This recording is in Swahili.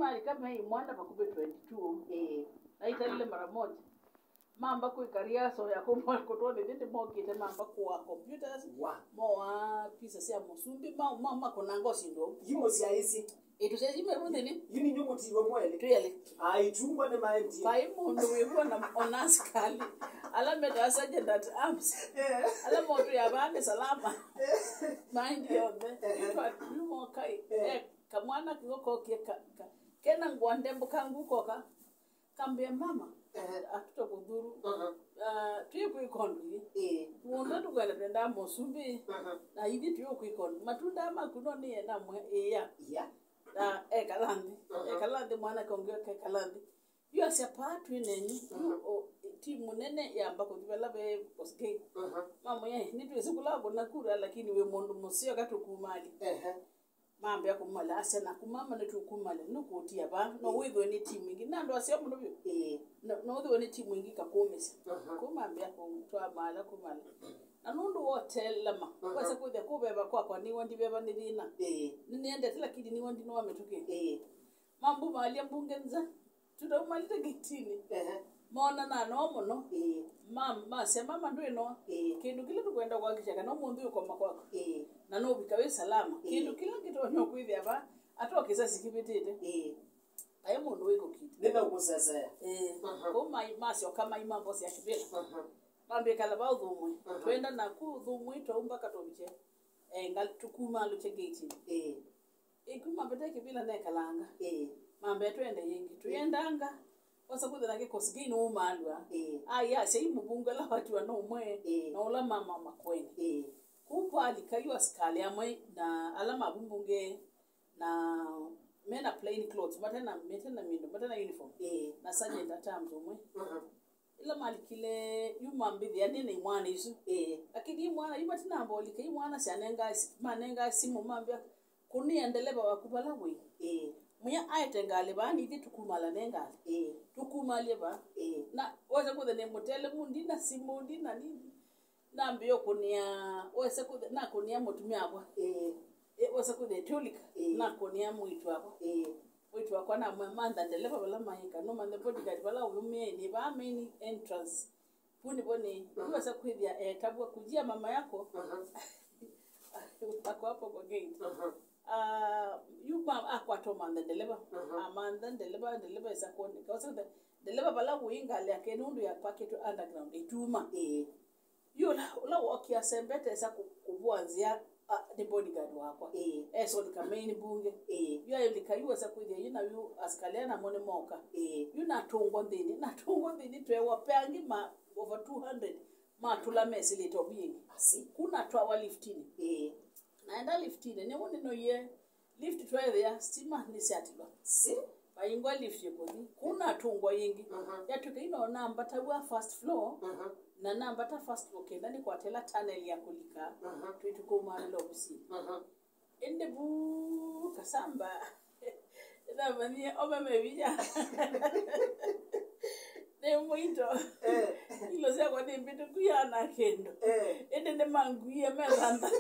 mali kama hii mwana pakube 22 aitalile mara moja mamba ku kariaso ya kumwa kotone ndinde mokite mamba ku computers mo wa pisa sia musumbi mama konango sindo yimo siaisi etu sezi merunde ni yini nyumuti wa mwele tuyale aitumba ne maenti pai mundu wiko na onaskali ala meda sergeant at arms ala moto ya bande salama mind yonde tu mo kai kamwana kiko kena ngwande mbukangu koka kambia mama atuto kudhuru tuye kuikondo mundo tukala tenda mosumbi na hivi tuye kuikondo matunda makuno ni na mwe na kalandi mwana kongea kalandi yo asia patu nenyi timu nene ya mbako dibela be poske mama ye ni tuwe sikula bona kura lakini we mondo mosio katukumali mambe ya kumala asia na kumama ne tukumale no kutia ba no wewe ni timu ingi nando asia muno byo no wewe ni timu ingi kakomesa kumambe ya kumtoa mala kumala anundu hotel lama kwasa kuja kubeba kwa ni wandi beba ni dina niende tila kidi ni wandi no ametuke mambo mali ya mbungenza tudo mali te gitini mona na no mono mama sema mama ndo kindu kile tukwenda kwa kishaka no mundu yuko makwako na no bikawe salama kindu kile kitonyo kwithi aba atoke sasa kibitite ayo mundu wiko kiti nenda kusasa ko mai masio kama imambo sia kibela mambe kala ba udhumwe twenda na ku udhumwe tomba katobiche ngal tukuma lu chegeti kuma beteke bila na kalanga mambe twende yingi tuyendanga osa kudana ke kosigini umalwa aya sei mubungala watu no mwe na ola mama makweni kumpa alikaiwa skali amwe na alama bumbunge na mena plain clothes matena mindo matena uniform na sanye tatamzo mwe ila malikile yumambithi yanene mwana isu lakini mwana yumatina ambolika mwana sianenga manenga simu mambia kuniendeleba wakubala we muya aitengale bani ndi tukumala nengale tukumale ba na waza kudhe ne motele mundi na simu ndi na nini na mbio kunia waza kudhe na kunia mutumia abwa waza kudhe tulika na kunia muitu abwa witu akwa na mwamanda ndeleba bala mahika no mande bodyguard bala umye ni ba main entrance puni boni waza kudhia tabwa kujia mama yako ako hapo kwa gate yuba akwa to manda ndeleba amanda ndeleba isakoni kawasa ndeleba bala kuinga le akenundu ya packet underground ituma yola wakia sembete sa kubuanzia the bodyguard wako so the main bunge yo likaiwa sa kudia yina yu askaliana mone moka yuna tongo ndini twewa peangi ma over 200 ma tula mesi lito bingi kuna twa wa liftini naenda liftini ne woni no ye lift twa there stima ni siatiba bayingwa lift yekodi kuna tungwa yingi yatuke ino namba tawa first floor na namba ta first floor kenda ni kwa tela tunnel ya kulika tuituko mwana lobusi ende bu kasamba na mani omeme bija ne muito ilo sia kwa ni mbitu kuyana kendo ende ne manguye melanda